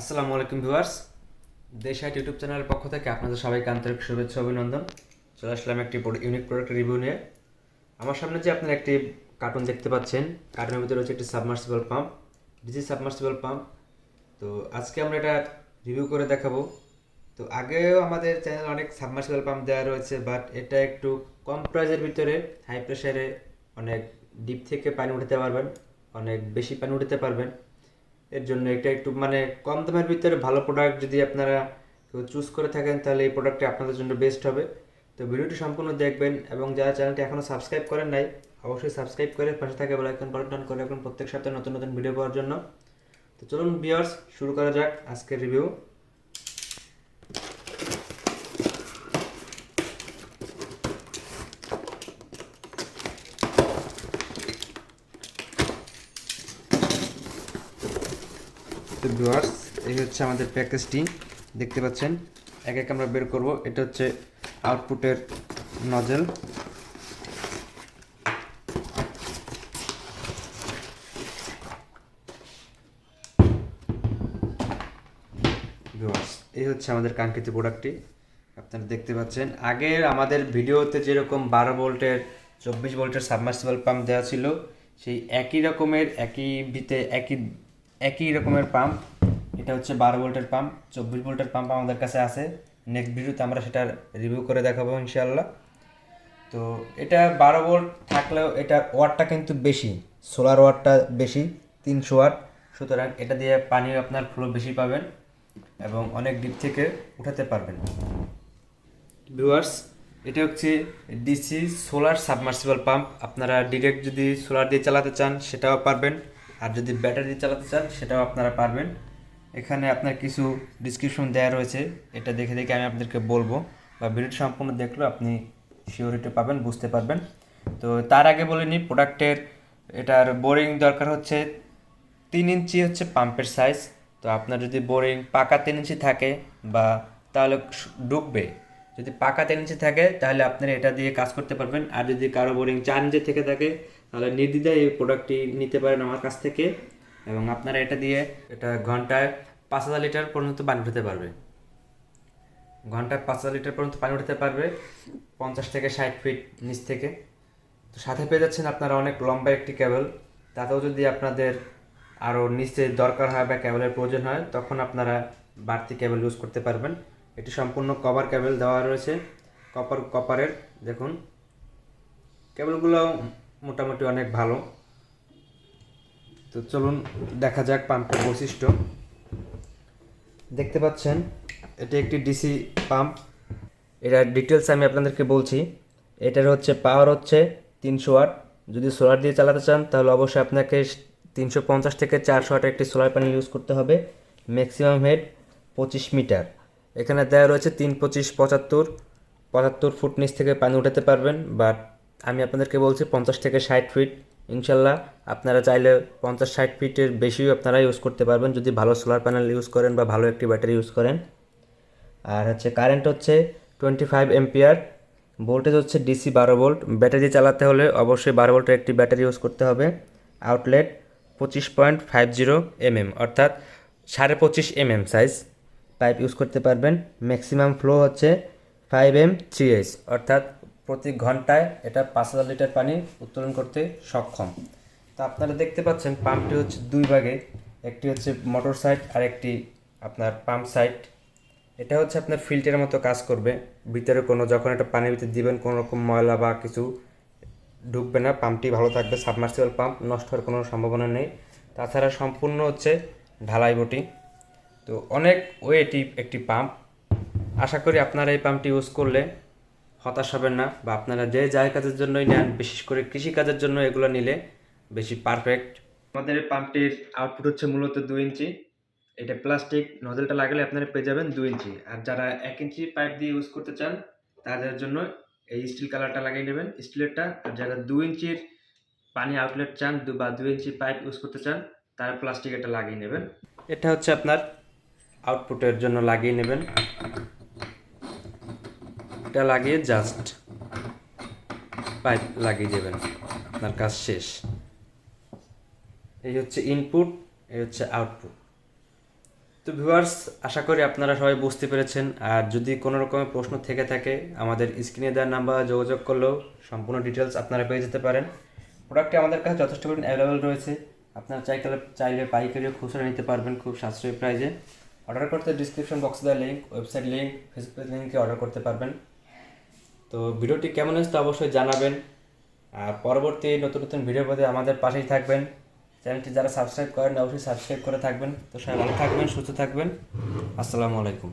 আসসালামু আলাইকুম viewers, দেশাইট YouTube চ্যানেলের পক্ষ থেকে আপনাদের সবাইকে আন্তরিক শুভেচ্ছা অভিনন্দন। চলে আসলাম একটি ইউনিক প্রোডাক্ট রিভিউ নিয়ে। আমার সামনে যে আপনারা একটি কার্টুন দেখতে পাচ্ছেন, কার্টুনের ভিতরে রয়েছে একটি submersible pump, DC submersible pump. তো আজকে আমরা এটা রিভিউ করে দেখাবো। তো আগেও আমাদের চ্যানেলে অনেক সাবমার্সিবল পাম্প দেওয়া রয়েছে, বাট এটা একটু কম প্রাইজের ভিতরে হাই প্রেশারে অনেক ডিপ থেকে পানি উঠাতে পারবেন, অনেক বেশি পানি উঠাতে পারবেন। এর জন্য এটা একটু কম দামের ভিতরে ভালো প্রোডাক্ট যদি আপনারা কেউ চুজ করে থাকেন, তাহলে এই প্রোডাক্টটি আপনাদের জন্য বেস্ট হবে। তো ভিডিওটি সম্পূর্ণ দেখবেন, এবং যারা চ্যানেলটি এখনও সাবস্ক্রাইব করেন নাই, অবশ্যই সাবস্ক্রাইব করে পাশে থাকা বেল আইকন বাটন অন করে রাখুন প্রত্যেক সপ্তাহে নতুন নতুন ভিডিও পাওয়ার জন্য। তো চলুন ভিউয়ার্স, শুরু করা যাক আজকের রিভিউ। তো ভিউয়ার্স, এই হচ্ছে আমাদের প্যাকেজটি, দেখতে পাচ্ছেন। এক এক আমরা বের করব। এটা হচ্ছে আউটপুটের নজেল। ভিউয়ার্স, এই হচ্ছে আমাদের কাঙ্ক্ষিত প্রোডাক্টটি, আপনারা দেখতে পাচ্ছেন। আগের আমাদের ভিডিওতে যেরকম 12 ভোল্টের 24 ভোল্টের সাবমার্সিবল পাম্প দেওয়া ছিল, সেই একই রকমের একই রকমের পাম্প। এটা হচ্ছে 12 ভোল্টের পাম্প, 24 ভোল্টের পাম্প আমাদের কাছে আছে। নেক্সট ভিডিওতে আমরা সেটার রিভিউ করে দেখাবো ইনশাআল্লাহ। তো এটা 12 ভোল্ট থাকলেও এটার ওয়াটটা কিন্তু বেশি, সোলার ওয়াটটা বেশি, 300 ওয়াট। সুতরাং এটা দিয়ে পানি আপনার ফ্লো বেশি পাবেন এবং অনেক ডিপ থেকে উঠাতে পারবেন। ভিউয়ার্স, এটা হচ্ছে ডিসি সোলার সাবমার্সিবল পাম্প। আপনারা ডিরেক্ট যদি সোলার দিয়ে চালাতে চান সেটাও পারবেন, আর যদি ব্যাটারি দিয়ে চালাতে চান সেটাও আপনারা পারবেন। এখানে আপনার কিছু ডিসক্রিপশন দেওয়া রয়েছে, এটা দেখে দেখে আমি আপনাদেরকে বলবো, বা ভিডিওটি সম্পূর্ণ দেখলেও আপনি সিওরিটি পাবেন, বুঝতে পারবেন। তো তার আগে বলে নিই, প্রোডাক্টের এটার বোরিং দরকার হচ্ছে 3 ইঞ্চি হচ্ছে পাম্পের সাইজ। তো আপনার যদি বোরিং পাকা 3 ইঞ্চি থাকে বা তাহলে ডুববে। যদি পাকা 3 ইঞ্চি থাকে তাহলে আপনারা এটা দিয়ে কাজ করতে পারবেন, আর যদি কারো বোরিং 4 ইঞ্চি থেকে থাকে তাহলে নির্দ্বিধায় এই প্রোডাক্টটি নিতে পারেন আমার কাছ থেকে, এবং আপনারা এটা দিয়ে ঘন্টায় 5000 লিটার পর্যন্ত পানি উঠাতে পারবে। ঘন্টায় 5000 লিটার পর্যন্ত পানি উঠাতে পারবে 50 থেকে 60 ফিট নিচ থেকে। তো সাথে পেয়ে যাচ্ছেন আপনারা অনেক লম্বা একটি কেবল। তাতেও যদি আপনাদের আরও নিচে দরকার হয় বা কেবলের প্রয়োজন হয়, তখন আপনারা বাড়তি কেবল ইউজ করতে পারবেন। এটি সম্পূর্ণ কভার কেবল দেওয়া রয়েছে, কপারের। দেখুন, কেবলগুলো মোটামুটি অনেক ভালো। তো চলুন দেখা যাক পাম্পের বৈশিষ্ট্য। দেখতে পাচ্ছেন এটি একটি ডিসি পাম্প। এটার ডিটেলস আমি আপনাদেরকে বলছি। এটার হচ্ছে পাওয়ার হচ্ছে 300 ওয়াট। যদি সোলার দিয়ে চালাতে চান তাহলে অবশ্যই আপনাকে 350 থেকে 400 ওয়াটের একটি সোলার প্যানেল ইউজ করতে হবে। Maximum head 25 metre. এখানে দেওয়া রয়েছে 3, 25, 75 ফুট নিচ থেকে পানি উঠাতে পারবেন, বাট আমি আপনাদেরকে বলছি 50 থেকে 60 ফিট। ইনশাল্লাহ আপনারা চাইলে 50-60 ফিটের বেশিও আপনারা ইউজ করতে পারবেন যদি ভালো সোলার প্যানেল ইউজ করেন বা ভালো একটি ব্যাটারি ইউজ করেন। আর হচ্ছে কারেন্ট হচ্ছে 25 এম্পিয়ার। ভোল্টেজ হচ্ছে ডিসি 12 ভোল্ট। ব্যাটারি চালাতে হলে অবশ্যই 12 ভোল্টের একটি ব্যাটারি ইউজ করতে হবে। আউটলেট 25.50 অর্থাৎ 25.5 সাইজ পাইপ ইউজ করতে পারবেন। ম্যাক্সিমাম ফ্লো হচ্ছে 5M3H, অর্থাৎ প্রতি ঘন্টায় এটা 5000 লিটার পানি উত্তোলন করতে সক্ষম। তো আপনারা দেখতে পাচ্ছেন পাম্পটি হচ্ছে দুই ভাগে, একটি হচ্ছে মোটর সাইড আর একটি আপনার পাম্প সাইড। এটা হচ্ছে আপনার ফিল্টারের মতো কাজ করবে। ভিতরে যখন এটা পানির ভিতরে দিবেন কোনো রকম ময়লা বা কিছু ঢুকবে না, পাম্পটি ভালো থাকবে। সাবমার্সিবল পাম্প নষ্ট হওয়ার কোনো সম্ভাবনা নেই। তাছাড়া সম্পূর্ণ হচ্ছে ঢালাই বটি। তো অনেক ওয়েটি একটি পাম্প। আশা করি আপনারা এই পাম্পটি ইউজ করলে হতাশ হবেন না, বা আপনারা যে যাই কাজের জন্যই নেন, বিশেষ করে কৃষিকাজের জন্য এগুলো নিলে বেশি পারফেক্ট। আমাদের এই পাম্পটির আউটপুট হচ্ছে মূলত 2 ইঞ্চি। এটা প্লাস্টিক নজলটা লাগালে আপনারা পেয়ে যাবেন 2 ইঞ্চি। আর যারা 1 ইঞ্চি পাইপ দিয়ে ইউজ করতে চান তাদের জন্য এই স্টিল কালারটা লাগিয়ে নেবেন, স্টিলেরটা। আর যারা 2 ইঞ্চির পানি আউটলেট চান বা 2 ইঞ্চি পাইপ ইউজ করতে চান, তারা প্লাস্টিক এটা লাগিয়ে নেবেন। এটা হচ্ছে আপনার আউটপুটের জন্য লাগিয়ে নেবেন। এটা লাগিয়ে জাস্ট পাইপ লাগিয়ে দেবেন, আপনার কাজ শেষ। এই হচ্ছে ইনপুট, এই হচ্ছে আউটপুট। তো ভিউয়ার্স, আশা করি আপনারা সবাই বুঝতে পেরেছেন। আর যদি কোনো রকমের প্রশ্ন থেকে থাকে আমাদের স্ক্রিনে দেওয়ার নাম্বার যোগাযোগ করলেও সম্পূর্ণ ডিটেলস আপনারা পেয়ে যেতে পারেন। প্রোডাক্টটি আমাদের কাছে যথেষ্ট পরিমাণ অ্যাভেলেবল রয়েছে। আপনারা চাইলে পাইকারিও খুচরা নিতে পারবেন খুব সাশ্রয়ী প্রাইজে। অর্ডার করতে ডিসক্রিপশন বক্সে দেওয়া লিঙ্ক, ওয়েবসাইট লিঙ্ক, ফেসবুক লিঙ্কে অর্ডার করতে পারবেন। তো ভিডিওটি কেমন হয়েছে অবশ্যই জানাবেন। আর পরবর্তী নতুন নতুন ভিডিও পেতে আমাদের পাশেই থাকবেন। চ্যানেলটি যারা সাবস্ক্রাইব করেন অবশ্যই সাবস্ক্রাইব করে থাকবেন। তো সবাই ভালো থাকবেন, সুস্থ থাকবেন। আসসালামু আলাইকুম।